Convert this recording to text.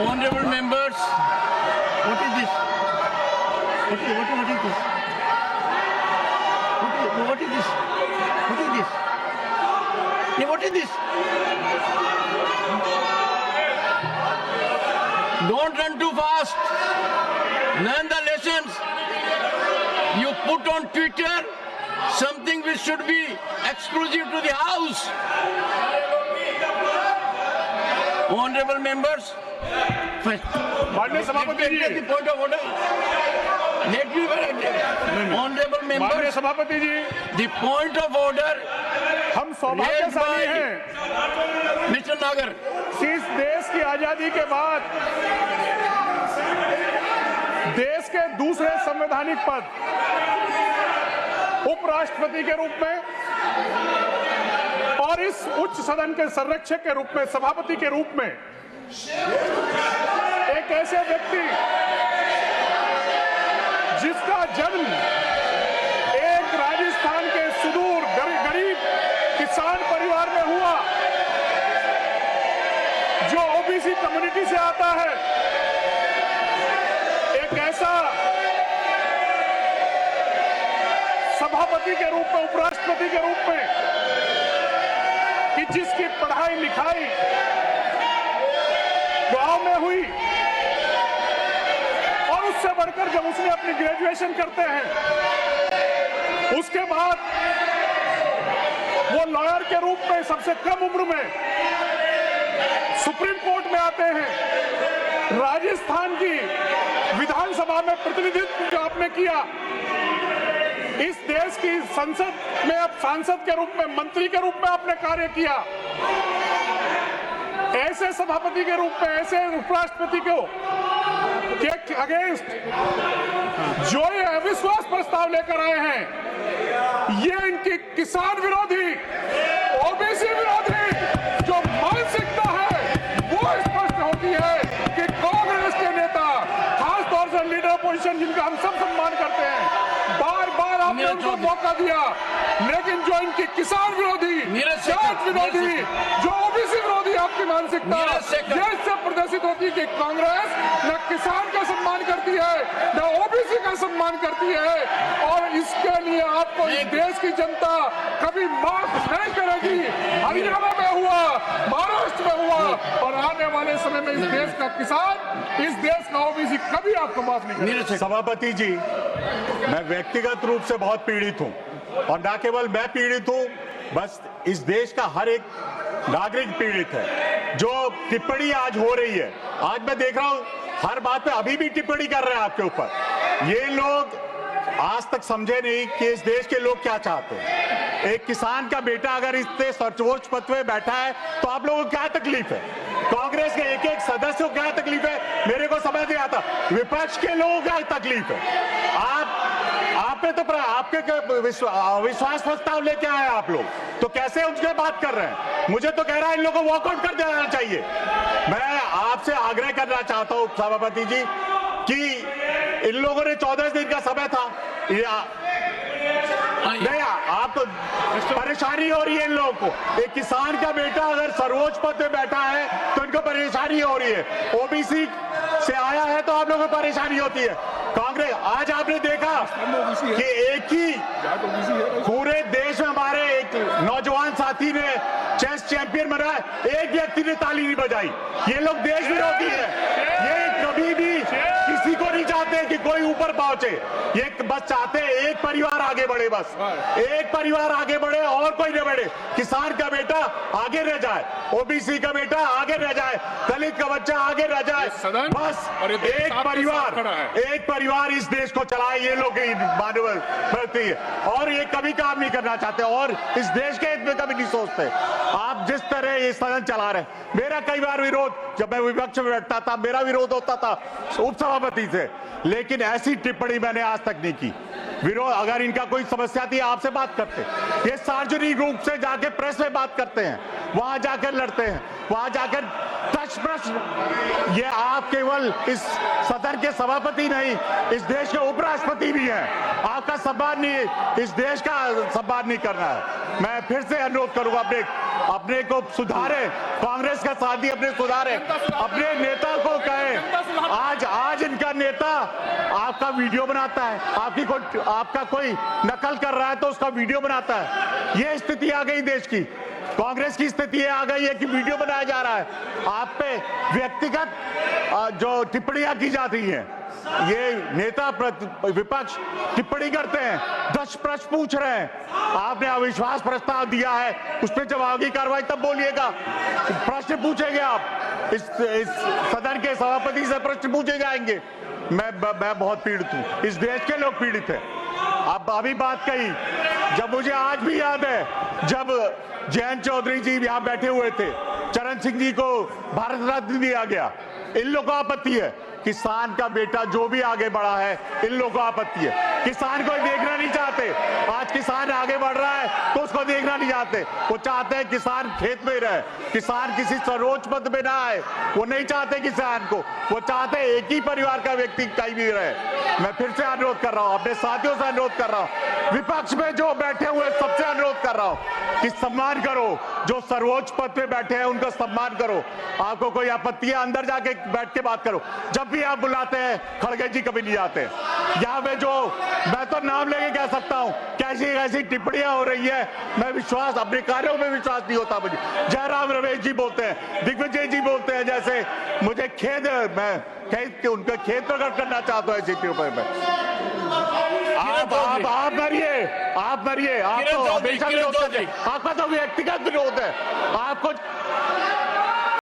Honorable members, what is this? What is this? What is this? What is this? Yeah, what is this? Don't run too fast. Learn the lessons. You put on Twitter something which should be exclusive to the House. Honorable members, माननीय सभापति जी, the point of order. Let me Honorable members, माननीय सभापति जी, the point of order. हम सौभाग्यशाली हैं। Mr. Nagar, इस देश की आजादी के बाद देश के दूसरे संवैधानिक पद उपराष्ट्रपति के रूप में और इस उच्च सदन के संरक्षक के रूप में, सभापति के रूप में एक ऐसे व्यक्ति जिसका जन्म एक राजस्थान के सुदूर गरीब किसान परिवार में हुआ, जो ओबीसी कम्युनिटी से आता है, एक ऐसा सभापति के रूप में, उपराष्ट्रपति के रूप में कि जिसकी पढ़ाई लिखाई गांव में हुई और उससे बढ़कर जब उसने अपनी ग्रेजुएशन करते हैं, उसके बाद वो लॉयर के रूप में सबसे कम उम्र में सुप्रीम कोर्ट में आते हैं। राजस्थान की विधानसभा में प्रतिनिधित्व जो आपने किया, इस देश की संसद में अब सांसद के रूप में, मंत्री के रूप में आपने कार्य किया। ऐसे सभापति के रूप में, ऐसे उपराष्ट्रपति को के अगेंस्ट जो ये अविश्वास प्रस्ताव लेकर आए हैं, ये इनकी किसान विरोधी, ओबीसी विरोधी जो मानसिकता है वो स्पष्ट होती है कि कांग्रेस के नेता, खासतौर से लीडर अपोजिशन जिनका हम सब सम्मान करते हैं, बार बार आपने उनको मौका दिया, लेकिन जो इनकी किसान विरोधी, जाट विरोधी, जो ओबीसी विरोधी आपकी मानसिकता, ये इससे प्रदर्शित होती है कि कांग्रेस न किसान का सम्मान करती है, न ओबीसी का सम्मान करती है, और इसके लिए आपको इस देश की जनता कभी माफ नहीं करेगी। हरियाणा में हुआ, महाराष्ट्र में हुआ, और आने वाले समय में इस देश का किसान, इस देश का ओबीसी कभी आपको माफ नहीं करेगा। सभापति जी, मैं व्यक्तिगत रूप से बहुत पीड़ित हूं, और न केवल मैं पीड़ित हूं, बस इस देश का हर एक नागरिक पीड़ित है। जो टिप्पणी आज हो रही है, आज मैं देख रहा हूं हर बात पे अभी भी टिप्पणी कर रहे हैं आपके ऊपर। ये लोग आज तक समझे नहीं कि इस देश के लोग क्या चाहते हैं। एक किसान का बेटा अगर इतने सर्वोच्च पद पे बैठा है तो आप लोगों को क्या तकलीफ है? कांग्रेस के एक एक सदस्य को क्या तकलीफ है, मेरे को समझ नहीं आता। विपक्ष के लोगों को क्या तकलीफ है? आप पे तो आपके विश्वास प्रस्ताव लेके आए आप लोग, तो कैसे उसके बात कर रहे हैं? मुझे तो कह रहा है इन लोगों को वॉकआउट कर देना चाहिए। मैं आपसे आग्रह करना चाहता हूं सभापति जी कि इन लोगों ने 14 दिन का समय था, नहीं आप तो परेशानी हो रही है इन लोगों को। एक किसान का बेटा अगर सर्वोच्च पद पे बैठा है तो इनको परेशानी हो रही है, ओबीसी से आया है तो आप लोगों को परेशानी होती है। कांग्रेस आज आपने देखा कि एक ही पूरे देश में हमारे एक नौजवान साथी ने चेस चैंपियन बना, एक व्यक्ति ने ताली नहीं बजाई। ये लोग देश विरोधी है, ये कभी भी किसी को नहीं चाहते कि कोई ऊपर पहुंचे, ये बस चाहते हैं एक परिवार आगे बढ़े, बस एक परिवार आगे बढ़े और कोई न बढ़े। किसान का बेटा आगे रह जाए, ओबीसी का बेटा आगे रह जाए, दलित का बच्चा आगे रह जाए, बस एक परिवार इस देश को चलाए। ये लोग मानवता है और ये कभी काम नहीं करना चाहते और इस देश के हित में कभी नहीं सोचते। आप जिस तरह ये सदन चला रहे, मेरा कई बार विरोध, जब मैं विपक्ष में बैठता था मेरा विरोध होता था उपसभापति से, लेकिन ऐसी टिप्पणी मैंने आज तक नहीं की। विरोध, अगर इनका कोई समस्या थी आपसे बात करते, ये सार्वजनिक रूप से जाके प्रेस में बात करते हैं, वहां जाकर लड़ते हैं, वहां जाकर प्रश्न। ये आप केवल इस सदन के सभापति नहीं, इस देश के उपराष्ट्रपति भी हैं। आपका सम्मान नहीं, इस देश का सम्मान नहीं करना है। मैं फिर से अनुरोध करूंगा अपने अपने को सुधारे, कांग्रेस का साथी अपने सुधारे, अपने नेता को कहे। आज इनका नेता आपका वीडियो बनाता है, आपका कोई नकल कर रहा है तो उसका वीडियो बनाता है। ये स्थिति आ गई देश की, कांग्रेस की स्थिति आ गई है कि वीडियो बनाया जा रहा है, आप पे व्यक्तिगत जो टिप्पणियां की जाती हैं। ये नेता विपक्ष टिप्पणी करते हैं, 10 प्रश्न पूछ रहे हैं, आपने अविश्वास प्रस्ताव दिया है, उस पर जब आगे कार्रवाई तब बोलिएगा। प्रश्न पूछेंगे आप, इस सदन के सभापति से प्रश्न पूछे जाएंगे। मैं बहुत पीड़ित हूं, इस देश के लोग पीड़ित हैं। अब अभी बात कही, जब मुझे आज भी याद है जब जयंत चौधरी जी यहां बैठे हुए थे, चरण सिंह जी को भारत रत्न दिया गया, इन लोगों को आपत्ति है। किसान का बेटा जो भी आगे बढ़ा है, इन लोगों को आपत्ति है। किसान को देखना नहीं चाहते, आज किसान आगे बढ़ रहा है तो उसको देखना नहीं चाहते। वो चाहते हैं किसान खेत में रहे, किसान किसी सर्वोच्च पद में ना आए, वो नहीं चाहते किसान को, वो चाहते हैं एक ही परिवार का व्यक्ति कहीं भी रहे। मैं फिर से अनुरोध कर रहा हूं, अपने साथियों से अनुरोध कर रहा हूं, विपक्ष में जो बैठे हुए सबसे अनुरोध कर रहा हूं कि सम्मान करो, जो सर्वोच्च पद पे बैठे हैं उनका सम्मान करो। आपको कोई आपत्ति है, अंदर जाके बैठ के बात करो। जब भी आप बुलाते हैं, खड़गे जी कभी नहीं आते। यहाँ पे जो मैं तो नाम लेके कह सकता हूँ कैसी कैसी टिप्पणियां हो रही है, मैं विश्वास, अपने कार्यों में विश्वास नहीं होता मुझे। जयराम रमेश जी बोलते हैं, दिग्विजय जी बोलते हैं, जैसे मुझे खेद है, मैं उनका खेद प्रकट करना चाहता हूँ ऐसी टिप्पणी में। आप मरिए, आप तो हमेशा विरोध करते हैं, आपका तो व्यक्तिगत विरोध है। आपको